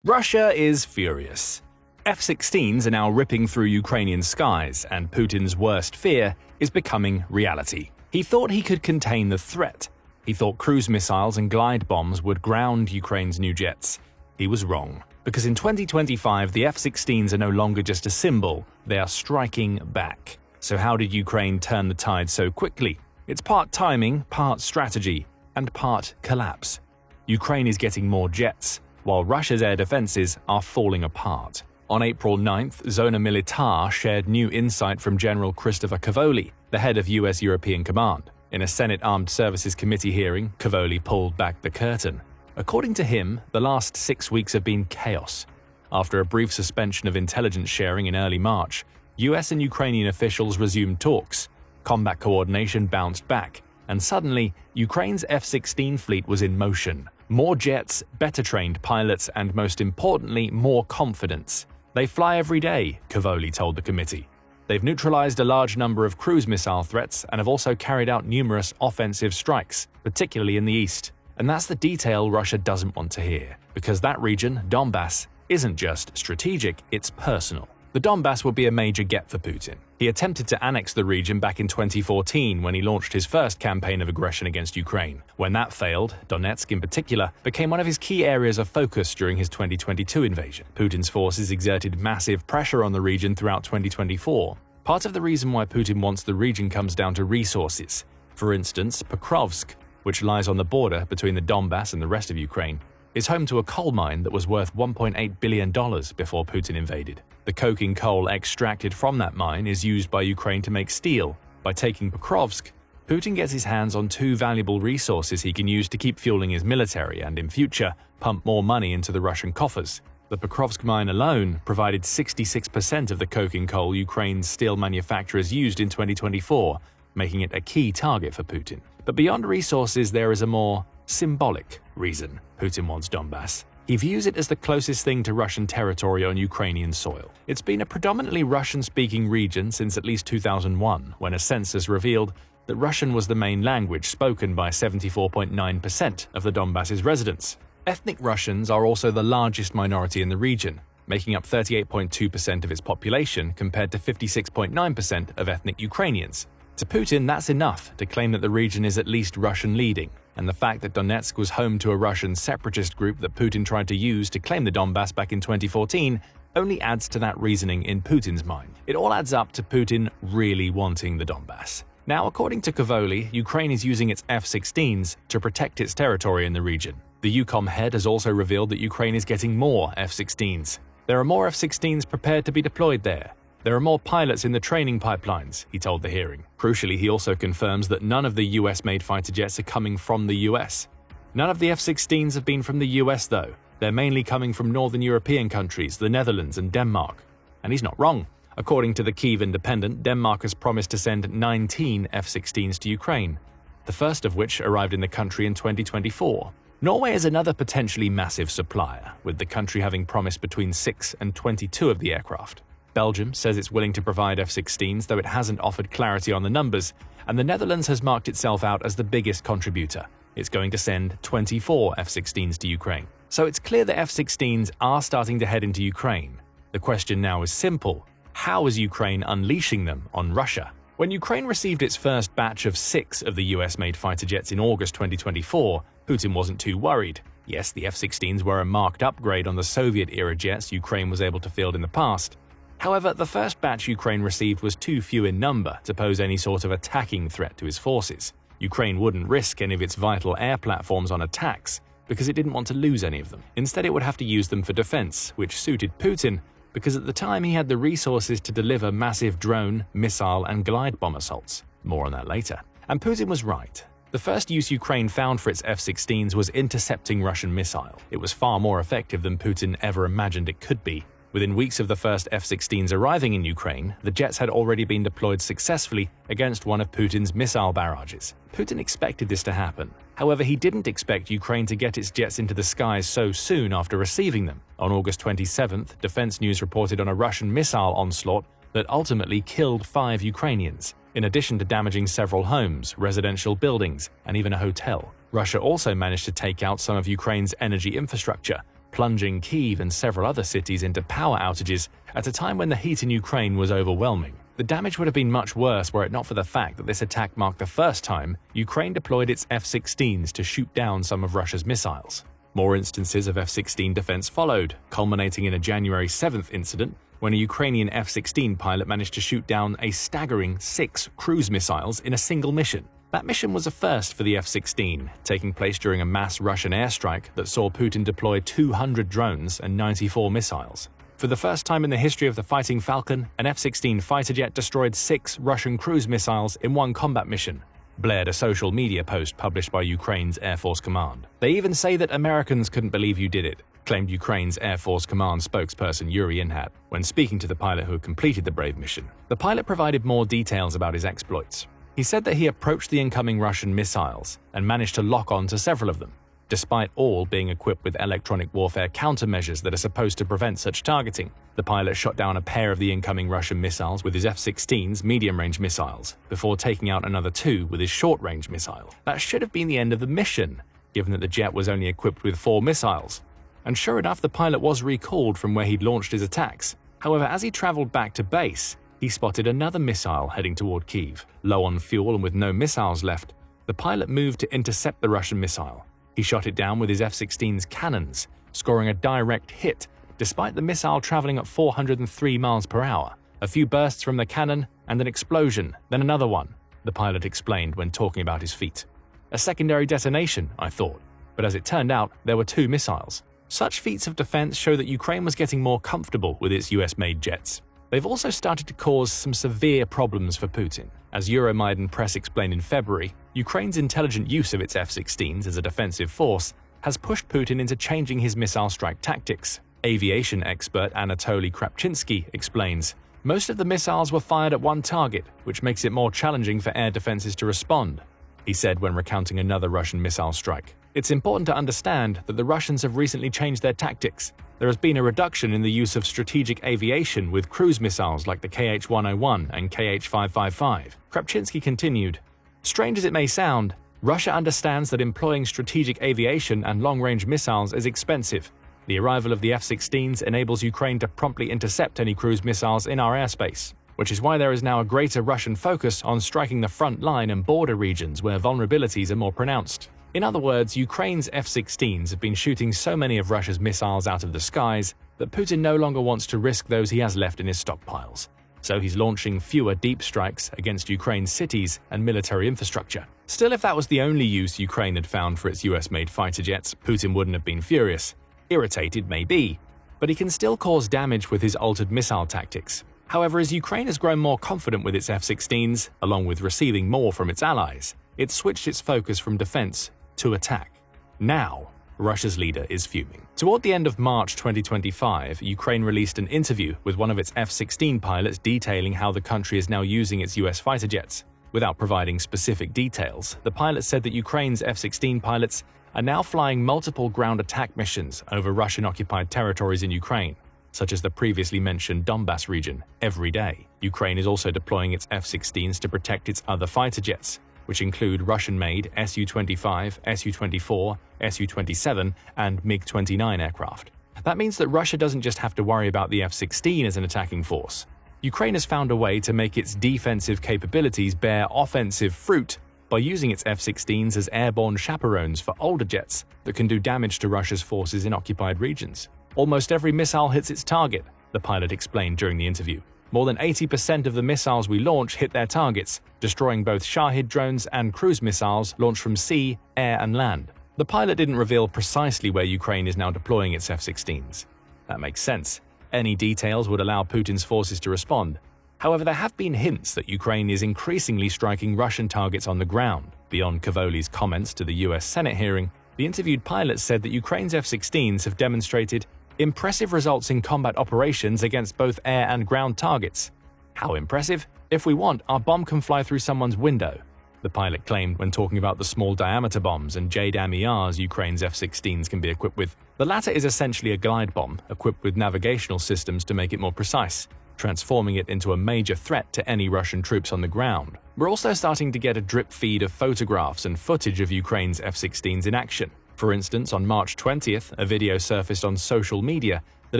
Russia is furious. F-16s are now ripping through Ukrainian skies, and Putin's worst fear is becoming reality. He thought he could contain the threat. He thought cruise missiles and glide bombs would ground Ukraine's new jets. He was wrong, because in 2025 the F-16s are no longer just a symbol, they are striking back. So how did Ukraine turn the tide so quickly? It's part timing, part strategy, and part collapse. Ukraine is getting more jets, while Russia's air defenses are falling apart. On April 9th, Zona Militar shared new insight from General Christopher Cavoli, the head of US-European Command. In a Senate Armed Services Committee hearing, Cavoli pulled back the curtain. According to him, the last 6 weeks have been chaos. After a brief suspension of intelligence sharing in early March, US and Ukrainian officials resumed talks. Combat coordination bounced back, and suddenly, Ukraine's F-16 fleet was in motion. More jets, better trained pilots, and most importantly, more confidence. They fly every day, Cavoli told the committee. They've neutralized a large number of cruise missile threats and have also carried out numerous offensive strikes, particularly in the east. And that's the detail Russia doesn't want to hear, because that region, Donbass, isn't just strategic, it's personal. The Donbass will be a major get for Putin. He attempted to annex the region back in 2014 when he launched his first campaign of aggression against Ukraine. When that failed, Donetsk in particular became one of his key areas of focus during his 2022 invasion. Putin's forces exerted massive pressure on the region throughout 2024. Part of the reason why Putin wants the region comes down to resources. For instance, Pokrovsk, which lies on the border between the Donbass and the rest of Ukraine, is home to a coal mine that was worth $1.8 billion before Putin invaded. The coking coal extracted from that mine is used by Ukraine to make steel. By taking Pokrovsk, Putin gets his hands on two valuable resources he can use to keep fueling his military and, in future, pump more money into the Russian coffers. The Pokrovsk mine alone provided 66% of the coking coal Ukraine's steel manufacturers used in 2024, making it a key target for Putin. But beyond resources, there is a more symbolic reason Putin wants Donbass. He views it as the closest thing to Russian territory on Ukrainian soil. It's been a predominantly Russian-speaking region since at least 2001, when a census revealed that Russian was the main language spoken by 74.9% of the Donbass's residents. Ethnic Russians are also the largest minority in the region, making up 38.2% of its population compared to 56.9% of ethnic Ukrainians. To Putin, that's enough to claim that the region is at least Russian-leading, and the fact that Donetsk was home to a Russian separatist group that Putin tried to use to claim the Donbass back in 2014 only adds to that reasoning in Putin's mind. It all adds up to Putin really wanting the Donbass. Now, according to Cavoli, Ukraine is using its F-16s to protect its territory in the region. The EUCOM head has also revealed that Ukraine is getting more F-16s. There are more F-16s prepared to be deployed there. There are more pilots in the training pipelines, he told the hearing. Crucially, he also confirms that none of the US-made fighter jets are coming from the US. None of the F-16s have been from the US, though. They're mainly coming from northern European countries, the Netherlands and Denmark. And he's not wrong. According to the Kyiv Independent, Denmark has promised to send 19 F-16s to Ukraine, the first of which arrived in the country in 2024. Norway is another potentially massive supplier, with the country having promised between 6 and 22 of the aircraft. Belgium says it's willing to provide F-16s, though it hasn't offered clarity on the numbers, and the Netherlands has marked itself out as the biggest contributor. It's going to send 24 F-16s to Ukraine. So it's clear that F-16s are starting to head into Ukraine. The question now is simple. How is Ukraine unleashing them on Russia? When Ukraine received its first batch of 6 of the US-made fighter jets in August 2024, Putin wasn't too worried. Yes, the F-16s were a marked upgrade on the Soviet-era jets Ukraine was able to field in the past. However, the first batch Ukraine received was too few in number to pose any sort of attacking threat to his forces. Ukraine wouldn't risk any of its vital air platforms on attacks because it didn't want to lose any of them. Instead, it would have to use them for defense, which suited Putin because at the time he had the resources to deliver massive drone, missile, and glide bomb assaults. More on that later. And Putin was right. The first use Ukraine found for its F-16s was intercepting Russian missile. It was far more effective than Putin ever imagined it could be. Within weeks of the first F-16s arriving in Ukraine, the jets had already been deployed successfully against one of Putin's missile barrages. Putin expected this to happen. However, he didn't expect Ukraine to get its jets into the skies so soon after receiving them. On August 27th, Defense News reported on a Russian missile onslaught that ultimately killed 5 Ukrainians, in addition to damaging several homes, residential buildings, and even a hotel. Russia also managed to take out some of Ukraine's energy infrastructure, plunging Kyiv and several other cities into power outages at a time when the heat in Ukraine was overwhelming. The damage would have been much worse were it not for the fact that this attack marked the first time Ukraine deployed its F-16s to shoot down some of Russia's missiles. More instances of F-16 defense followed, culminating in a January 7th incident when a Ukrainian F-16 pilot managed to shoot down a staggering 6 cruise missiles in a single mission. That mission was a first for the F-16, taking place during a mass Russian airstrike that saw Putin deploy 200 drones and 94 missiles. For the first time in the history of the Fighting Falcon, an F-16 fighter jet destroyed 6 Russian cruise missiles in one combat mission, blared a social media post published by Ukraine's Air Force Command. They even say that Americans couldn't believe you did it, claimed Ukraine's Air Force Command spokesperson Yuri Inhat when speaking to the pilot who had completed the brave mission. The pilot provided more details about his exploits. He said that he approached the incoming Russian missiles and managed to lock on to several of them, despite all being equipped with electronic warfare countermeasures that are supposed to prevent such targeting. The pilot shot down a pair of the incoming Russian missiles with his F-16's medium-range missiles, before taking out another 2 with his short-range missile. That should have been the end of the mission, given that the jet was only equipped with 4 missiles. And sure enough, the pilot was recalled from where he'd launched his attacks. However, as he traveled back to base, he spotted another missile heading toward Kyiv. Low on fuel and with no missiles left, the pilot moved to intercept the Russian missile. He shot it down with his F-16's cannons, scoring a direct hit, despite the missile traveling at 403 miles per hour. A few bursts from the cannon, and an explosion, then another one, the pilot explained when talking about his feat. A secondary detonation, I thought, but as it turned out, there were 2 missiles. Such feats of defense show that Ukraine was getting more comfortable with its US-made jets. They've also started to cause some severe problems for Putin. As Euromaidan Press explained in February, Ukraine's intelligent use of its F-16s as a defensive force has pushed Putin into changing his missile strike tactics. Aviation expert Anatoly Krapchinsky explains, most of the missiles were fired at one target, which makes it more challenging for air defenses to respond, he said when recounting another Russian missile strike. It's important to understand that the Russians have recently changed their tactics. There has been a reduction in the use of strategic aviation with cruise missiles like the KH-101 and KH-555. Krapchinsky continued, strange as it may sound, Russia understands that employing strategic aviation and long-range missiles is expensive. The arrival of the F-16s enables Ukraine to promptly intercept any cruise missiles in our airspace, which is why there is now a greater Russian focus on striking the front line and border regions where vulnerabilities are more pronounced. In other words, Ukraine's F-16s have been shooting so many of Russia's missiles out of the skies that Putin no longer wants to risk those he has left in his stockpiles. So he's launching fewer deep strikes against Ukraine's cities and military infrastructure. Still, if that was the only use Ukraine had found for its US-made fighter jets, Putin wouldn't have been furious. Irritated, maybe, but he can still cause damage with his altered missile tactics. However, as Ukraine has grown more confident with its F-16s, along with receiving more from its allies, it's switched its focus from defense to attack. Now, Russia's leader is fuming. Toward the end of March 2025, Ukraine released an interview with one of its F-16 pilots detailing how the country is now using its US fighter jets. Without providing specific details, the pilot said that Ukraine's F-16 pilots are now flying multiple ground attack missions over Russian-occupied territories in Ukraine, such as the previously mentioned Donbas region, every day. Ukraine is also deploying its F-16s to protect its other fighter jets, which include Russian-made Su-25, Su-24, Su-27, and MiG-29 aircraft. That means that Russia doesn't just have to worry about the F-16 as an attacking force. Ukraine has found a way to make its defensive capabilities bear offensive fruit by using its F-16s as airborne chaperones for older jets that can do damage to Russia's forces in occupied regions. Almost every missile hits its target, the pilot explained during the interview. More than 80% of the missiles we launch hit their targets, destroying both Shahid drones and cruise missiles launched from sea, air, and land. The pilot didn't reveal precisely where Ukraine is now deploying its F-16s. That makes sense. Any details would allow Putin's forces to respond. However, there have been hints that Ukraine is increasingly striking Russian targets on the ground. Beyond Kavoli's comments to the US Senate hearing, the interviewed pilot said that Ukraine's F-16s have demonstrated impressive results in combat operations against both air and ground targets. How impressive? If we want, our bomb can fly through someone's window, the pilot claimed when talking about the small diameter bombs and JDAM-ERs Ukraine's F-16s can be equipped with. The latter is essentially a glide bomb equipped with navigational systems to make it more precise, transforming it into a major threat to any Russian troops on the ground. We're also starting to get a drip feed of photographs and footage of Ukraine's F-16s in action. For instance, on March 20th, a video surfaced on social media that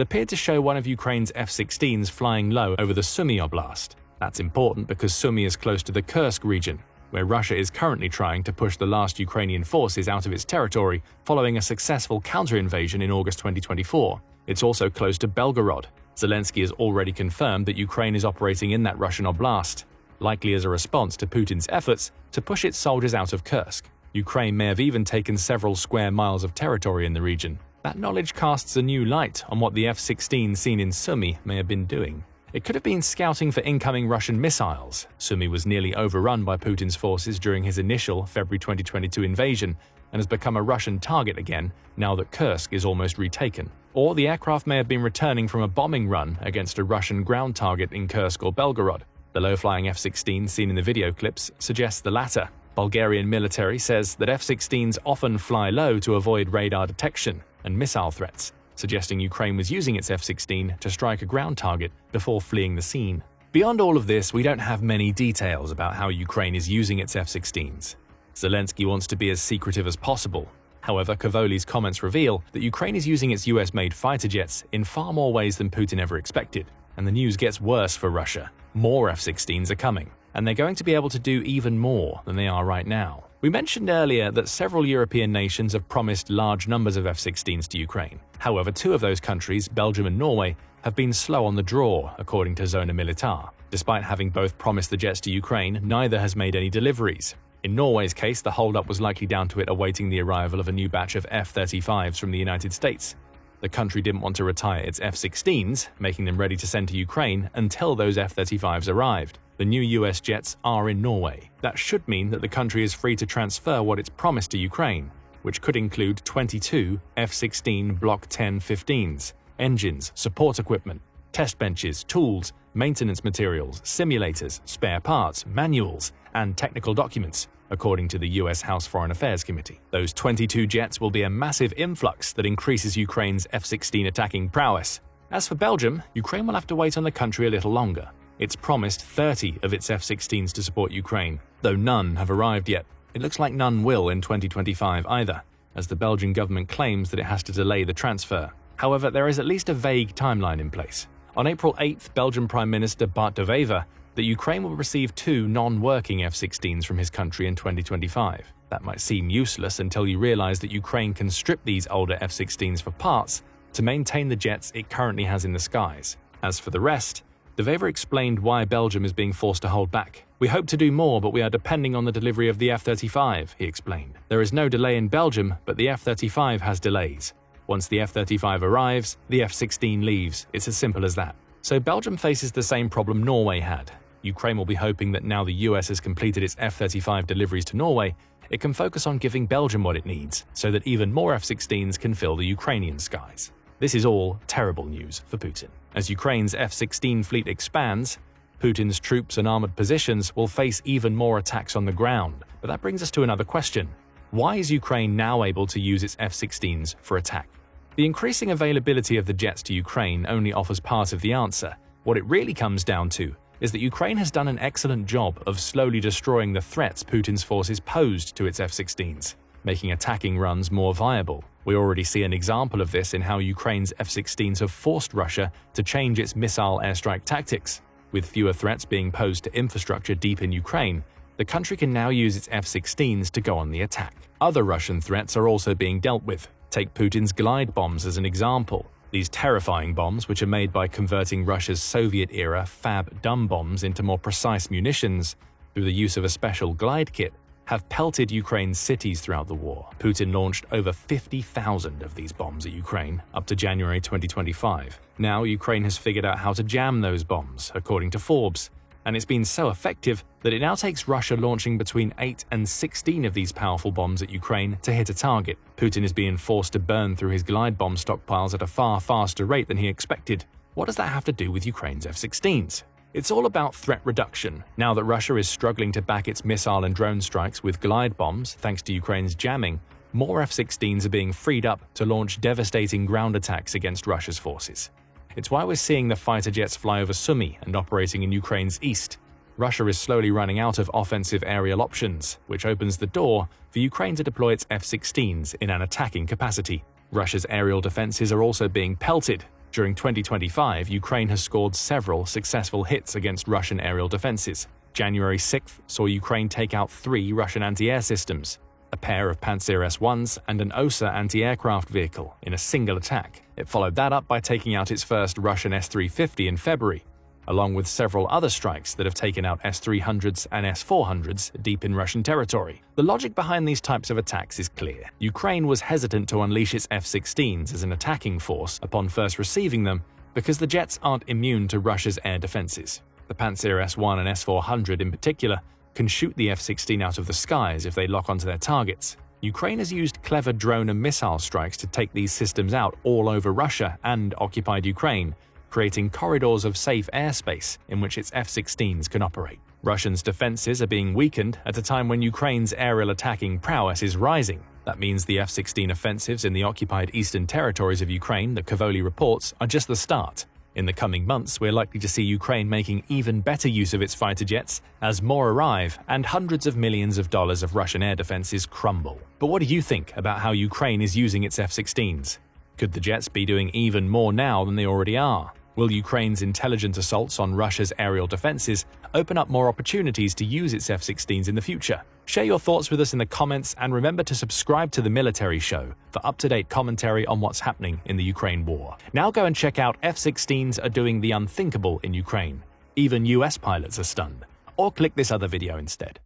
appeared to show one of Ukraine's F-16s flying low over the Sumy Oblast. That's important because Sumy is close to the Kursk region, where Russia is currently trying to push the last Ukrainian forces out of its territory following a successful counter-invasion in August 2024. It's also close to Belgorod. Zelensky has already confirmed that Ukraine is operating in that Russian oblast, likely as a response to Putin's efforts to push its soldiers out of Kursk. Ukraine may have even taken several square miles of territory in the region. That knowledge casts a new light on what the F-16 seen in Sumy may have been doing. It could have been scouting for incoming Russian missiles. Sumy was nearly overrun by Putin's forces during his initial February 2022 invasion and has become a Russian target again now that Kursk is almost retaken. Or the aircraft may have been returning from a bombing run against a Russian ground target in Kursk or Belgorod. The low-flying F-16 seen in the video clips suggests the latter. Bulgarian military says that F-16s often fly low to avoid radar detection and missile threats, suggesting Ukraine was using its F-16 to strike a ground target before fleeing the scene. Beyond all of this, we don't have many details about how Ukraine is using its F-16s. Zelensky wants to be as secretive as possible. However, Kovoli's comments reveal that Ukraine is using its US-made fighter jets in far more ways than Putin ever expected. And the news gets worse for Russia. More F-16s are coming, and they're going to be able to do even more than they are right now. We mentioned earlier that several European nations have promised large numbers of F-16s to Ukraine. However, two of those countries, Belgium and Norway, have been slow on the draw, according to Zona Militar. Despite having both promised the jets to Ukraine, neither has made any deliveries. In Norway's case, the holdup was likely down to it awaiting the arrival of a new batch of F-35s from the United States. The country didn't want to retire its F-16s, making them ready to send to Ukraine until those F-35s arrived. The new US jets are in Norway. That should mean that the country is free to transfer what it's promised to Ukraine, which could include 22 F-16 Block 10-15s, engines, support equipment, test benches, tools, maintenance materials, simulators, spare parts, manuals, and technical documents, according to the US House Foreign Affairs Committee. Those 22 jets will be a massive influx that increases Ukraine's F-16 attacking prowess. As for Belgium, Ukraine will have to wait on the country a little longer. It's promised 30 of its F-16s to support Ukraine, though none have arrived yet. It looks like none will in 2025 either, as the Belgian government claims that it has to delay the transfer. However, there is at least a vague timeline in place. On April 8th, Belgian Prime Minister Bart de Wever that Ukraine will receive 2 non-working F-16s from his country in 2025. That might seem useless until you realize that Ukraine can strip these older F-16s for parts to maintain the jets it currently has in the skies. As for the rest, de Wever explained why Belgium is being forced to hold back. "We hope to do more, but we are depending on the delivery of the F-35, he explained. "There is no delay in Belgium, but the F-35 has delays. Once the F-35 arrives, the F-16 leaves. It's as simple as that." So Belgium faces the same problem Norway had. Ukraine will be hoping that now the US has completed its F-35 deliveries to Norway, it can focus on giving Belgium what it needs, so that even more F-16s can fill the Ukrainian skies. This is all terrible news for Putin. As Ukraine's F-16 fleet expands, Putin's troops and armored positions will face even more attacks on the ground. But that brings us to another question. Why is Ukraine now able to use its F-16s for attack? The increasing availability of the jets to Ukraine only offers part of the answer. What it really comes down to is that Ukraine has done an excellent job of slowly destroying the threats Putin's forces posed to its F-16s, making attacking runs more viable. We already see an example of this in how Ukraine's F-16s have forced Russia to change its missile airstrike tactics. With fewer threats being posed to infrastructure deep in Ukraine, the country can now use its F-16s to go on the attack. Other Russian threats are also being dealt with. Take Putin's glide bombs as an example. These terrifying bombs, which are made by converting Russia's Soviet-era Fab-dumb bombs into more precise munitions through the use of a special glide kit, have pelted Ukraine's cities throughout the war. Putin launched over 50,000 of these bombs at Ukraine up to January 2025. Now, Ukraine has figured out how to jam those bombs, according to Forbes, and it's been so effective that it now takes Russia launching between 8 and 16 of these powerful bombs at Ukraine to hit a target. Putin is being forced to burn through his glide bomb stockpiles at a far faster rate than he expected. What does that have to do with Ukraine's F-16s? It's all about threat reduction. Now that Russia is struggling to back its missile and drone strikes with glide bombs thanks to Ukraine's jamming, more F-16s are being freed up to launch devastating ground attacks against Russia's forces. It's why we're seeing the fighter jets fly over Sumy and operating in Ukraine's east. Russia is slowly running out of offensive aerial options, which opens the door for Ukraine to deploy its F-16s in an attacking capacity. Russia's aerial defenses are also being pelted. During 2025, Ukraine has scored several successful hits against Russian aerial defenses. January 6th saw Ukraine take out 3 Russian anti-air systems, a pair of Pantsir S-1s and an OSA anti-aircraft vehicle in a single attack. It followed that up by taking out its first Russian S-350 in February, along with several other strikes that have taken out S-300s and S-400s deep in Russian territory. The logic behind these types of attacks is clear. Ukraine was hesitant to unleash its F-16s as an attacking force upon first receiving them because the jets aren't immune to Russia's air defenses. The Pantsir S-1 and S-400 in particular can shoot the F-16 out of the skies if they lock onto their targets. Ukraine has used clever drone and missile strikes to take these systems out all over Russia and occupied Ukraine, creating corridors of safe airspace in which its F-16s can operate. Russians' defenses are being weakened at a time when Ukraine's aerial attacking prowess is rising. That means the F-16 offensives in the occupied eastern territories of Ukraine that Kavoli reports are just the start. In the coming months, we're likely to see Ukraine making even better use of its fighter jets as more arrive and hundreds of millions of dollars of Russian air defenses crumble. But what do you think about how Ukraine is using its F-16s? Could the jets be doing even more now than they already are? Will Ukraine's intelligent assaults on Russia's aerial defenses open up more opportunities to use its F-16s in the future? Share your thoughts with us in the comments and remember to subscribe to The Military Show for up-to-date commentary on what's happening in the Ukraine war. Now go and check out F-16s are doing the unthinkable in Ukraine. Even US pilots are stunned. Or click this other video instead.